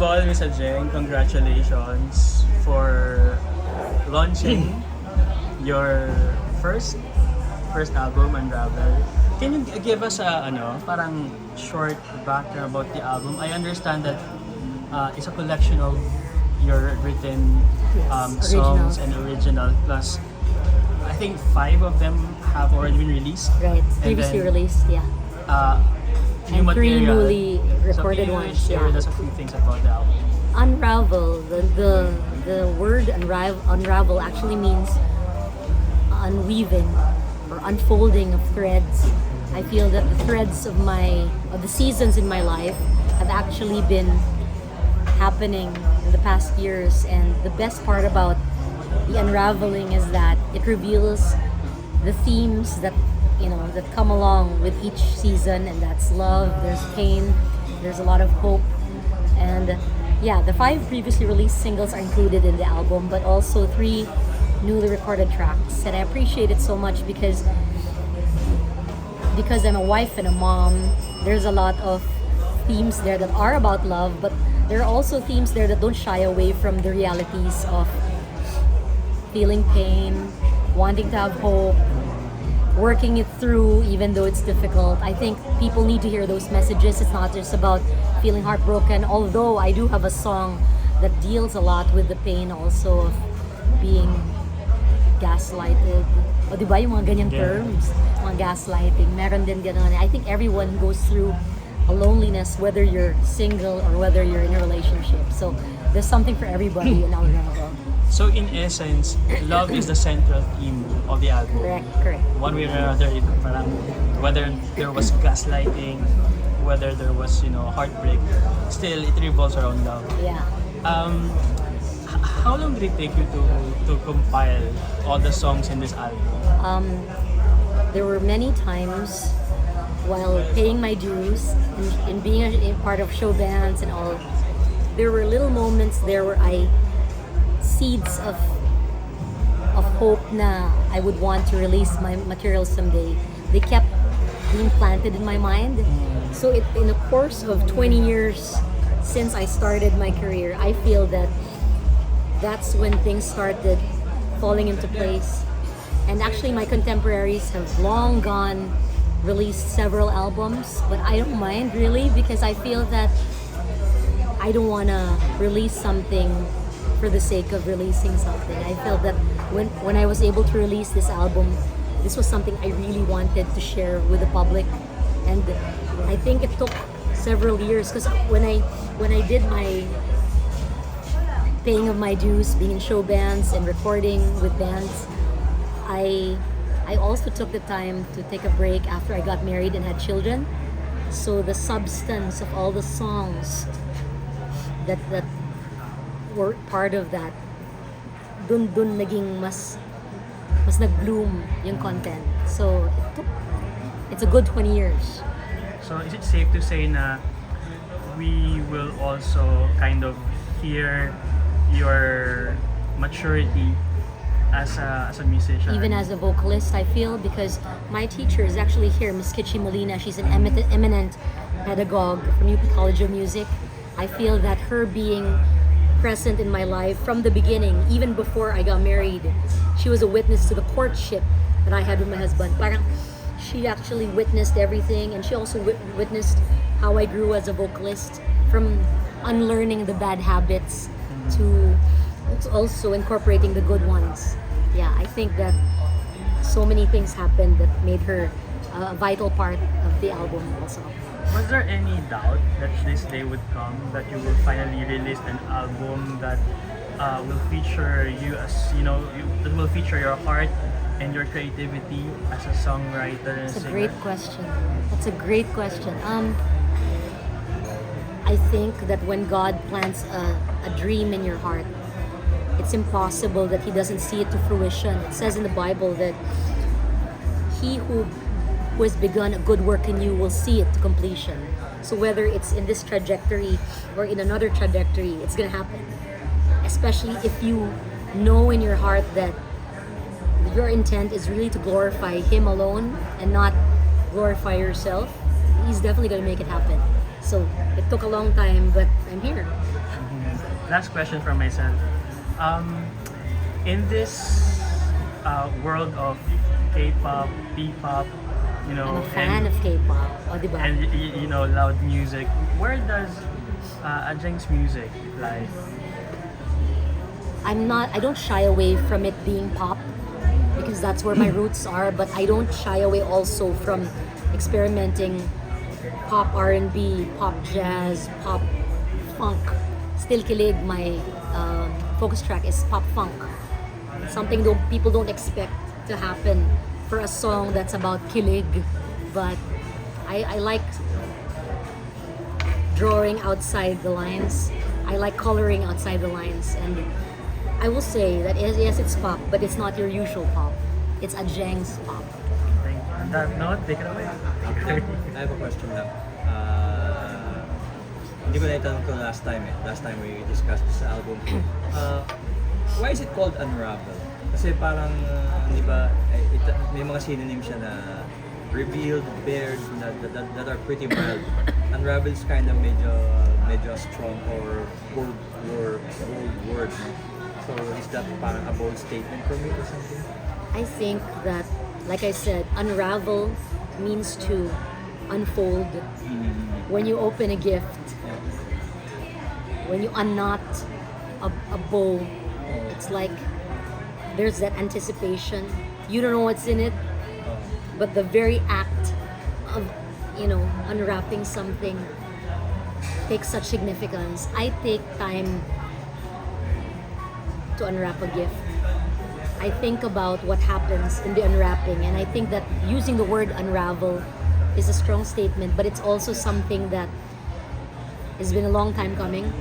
all, Miss Adjeng, congratulations for launching your first first album, Unravel. Can you give us a parang short background about the album? I understand that it's a collection of your written songs and original plus I think five of them have already been released. Right, And previously then, released, yeah. New And three material. newly recorded so can you ones, share yeah. with us a few things about the album? Unravel, the word unravel actually means unweaving or unfolding of threads. I feel that the threads of the seasons in my life have actually been happening in the past years, and the best part about the unraveling is that it reveals the themes that that come along with each season, and that's love, there's pain, there's a lot of hope, and yeah, the five previously released singles are included in the album, but also three newly recorded tracks, and I appreciate it so much because I'm a wife and a mom. There's a lot of themes there that are about love, but there are also themes there that don't shy away from the realities of feeling pain, wanting to have hope, working it through even though it's difficult. I think people need to hear those messages. It's not just about feeling heartbroken, although I do have a song that deals a lot with the pain also of being gaslighted. O di ba yung mga ganyang terms, mga gaslighting, meron din ganun. I think everyone goes through a loneliness, whether you're single or whether you're in a relationship. So there's something for everybody in our level. So in essence, love is the central theme of the album. Correct. One way or another, parang whether there was gaslighting, whether there was heartbreak, still it revolves around love. Yeah. How long did it take you to compile all the songs in this album? There were many times while paying my dues and being a part of show bands and all, there were little moments there where seeds of hope na I would want to release my material someday. They kept being planted in my mind. So in the course of 20 years since I started my career, I feel that that's when things started falling into place. And actually my contemporaries have long gone, released several albums, but I don't mind really because I feel that I don't want to release something for the sake of releasing something. I felt that when I was able to release this album, this was something I really wanted to share with the public, and I think it took several years because when I did my paying of my dues, being in show bands and recording with bands, I also took the time to take a break after I got married and had children. So the substance of all the songs that were part of that, dun naging mas nag-bloom yung content. So it's a good 20 years. So is it safe to say na we will also kind of hear your maturity as a musician? Even as a vocalist, I feel, because my teacher is actually here, Miss Kitchi Molina. She's an eminent pedagogue from UP College of Music. I feel that her being present in my life from the beginning, even before I got married, she was a witness to the courtship that I had with my husband. Parang she actually witnessed everything, and she also witnessed how I grew as a vocalist, from unlearning the bad habits to also incorporating the good ones. Yeah, I think that so many things happened that made her a vital part of the album also. Was there any doubt that this day would come, that you will finally release an album that will feature you as, that will feature your heart and your creativity as a songwriter and That's a singer? great question. That's a great question. I think that when God plants a dream in your heart, it's impossible that He doesn't see it to fruition. It says in the Bible that He who has begun a good work in you will see it to completion. So whether it's in this trajectory or in another trajectory, it's gonna happen. Especially if you know in your heart that your intent is really to glorify Him alone and not glorify yourself, He's definitely gonna make it happen. So it took a long time, but I'm here. last question from myself. Um, in this world of K-pop, P-pop, I'm a fan of K-pop. O, di ba? and loud music, where does Adjeng's music lie? I don't shy away from it being pop because that's where my roots are, but I don't shy away also from experimenting pop R&B, pop jazz, pop funk. Still Kilig, my focus track is pop funk. It's something people don't expect to happen for a song that's about kilig, but I like drawing outside the lines. I like coloring outside the lines, and I will say that yes, it's pop, but it's not your usual pop. It's Adjeng's pop. Thank you. On that note, take it away. I have a question lang. Hindi ko na itanong ko last time eh. Last time we discussed this album. Why is it called Unravel? Kasi parang, di ba, may mga synonym siya na revealed, bared, that are pretty mild. Unravel is kind of medyo strong or bold word. No? So is that parang a bold statement for me or something? I think that, like I said, unravel means to unfold. When you open a gift, when you unknot a bow, it's like there's that anticipation. You don't know what's in it, but the very act of unwrapping something takes such significance. I take time to unwrap a gift. I think about what happens in the unwrapping, and I think that using the word unravel is a strong statement, but it's also something that has been a long time coming.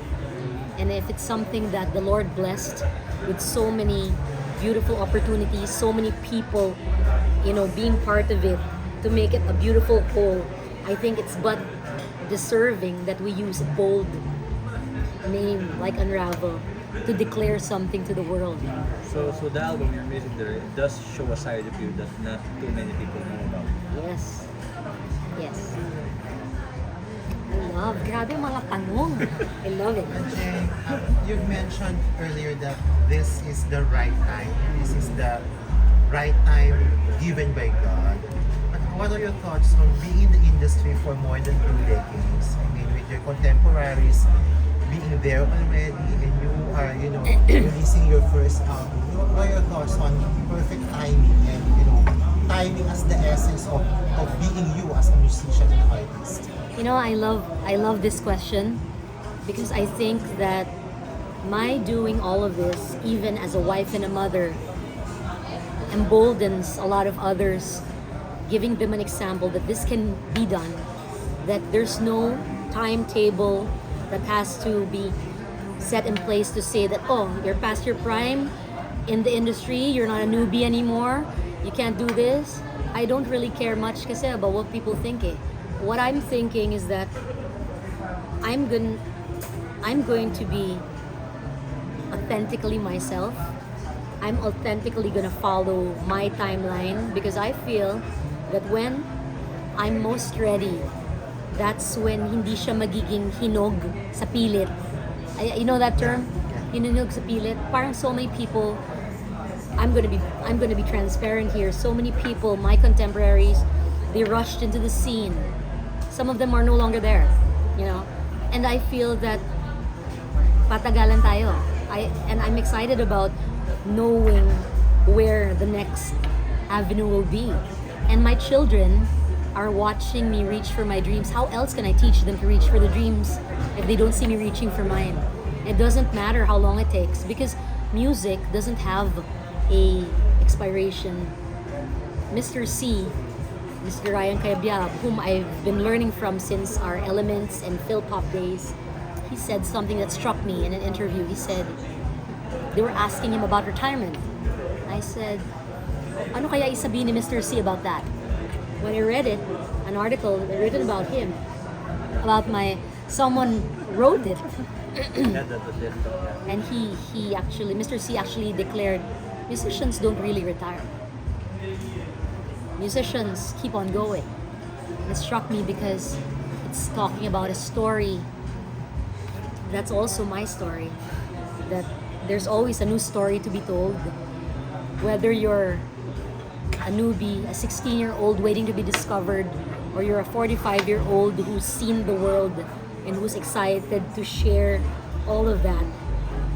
And if it's something that the Lord blessed with so many beautiful opportunities, so many people, being part of it to make it a beautiful whole, I think it's but deserving that we use a bold name like Unravel to declare something to the world. So the album, your music there, it does show a side of you that not too many people know about. Yes. Yes. I love. Grabe mga tanong. I love it. Adjeng, you've mentioned earlier that this is the right time. This is the right time given by God. But what are your thoughts on being in the industry for more than 2 decades? I mean, with your contemporaries being there already, and you are, releasing your first album. What are your thoughts on perfect timing and, timing as the essence of being you as a musician and artist? I love this question because I think that my doing all of this, even as a wife and a mother, emboldens a lot of others, giving them an example that this can be done, that there's no timetable that has to be set in place to say that, oh, you're past your prime in the industry, you're not a newbie anymore, you can't do this. I don't really care much kasi about what people think. What I'm thinking is that I'm going to be authentically myself. I'm authentically gonna follow my timeline because I feel that when I'm most ready, that's when hindi siya magiging hinog sa pilit. You know that term? Hinog sa pilit. Parang so many people, I'm gonna be transparent here. So many people, my contemporaries, they rushed into the scene. Some of them are no longer there, And I feel that patagalan tayo. I'm excited about knowing where the next avenue will be. And my children are watching me reach for my dreams. How else can I teach them to reach for the dreams if they don't see me reaching for mine? It doesn't matter how long it takes because music doesn't have a expiration. Mr. Ryan Cayabyab, whom I've been learning from since our Elements and Phil Pop days, he said something that struck me in an interview. He said, they were asking him about retirement. I said, ano kaya isabihin ni Mr. C about that? When I read it, an article written about him, someone wrote it. And Mr. C actually declared, musicians don't really retire. Musicians keep on going. It struck me because it's talking about a story that's also my story. That there's always a new story to be told. Whether you're a newbie, a 16-year-old waiting to be discovered, or you're a 45-year-old who's seen the world and who's excited to share all of that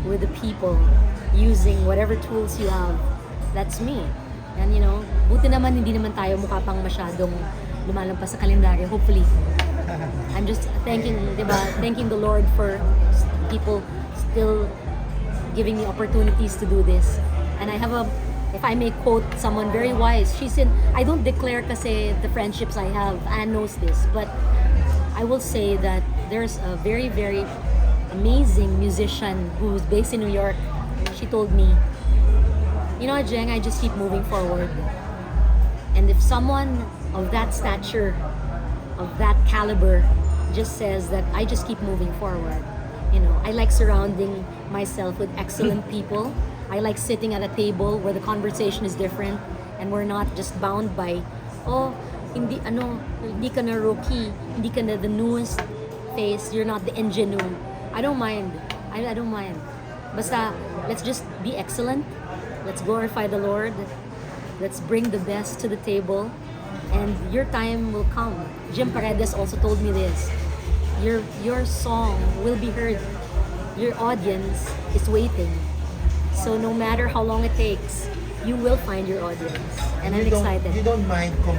with the people using whatever tools you have. That's me. And you know, buti naman hindi naman tayo mukha pang masyadong lumalampas sa kalendaryo. Hopefully. I'm just thanking, diba, thanking the Lord for people still giving me opportunities to do this. And I have if I may quote someone very wise, she said, I don't declare kasi the friendships I have, Anne knows this, but I will say that there's a very, very amazing musician who's based in New York. She told me, you know, Adjeng, I just keep moving forward. And if someone of that stature, of that caliber, just says that I just keep moving forward, you know, I like surrounding myself with excellent people. I like sitting at a table where the conversation is different and we're not just bound by, oh, hindi ka na rookie, hindi ka na the newest face, you're not the ingenue. I don't mind. I don't mind. Basta, let's just be excellent. Let's glorify the Lord. Let's bring the best to the table. And your time will come. Jim Paredes also told me this. Your song will be heard. Your audience is waiting. So no matter how long it takes, you will find your audience. And I'm excited. You don't mind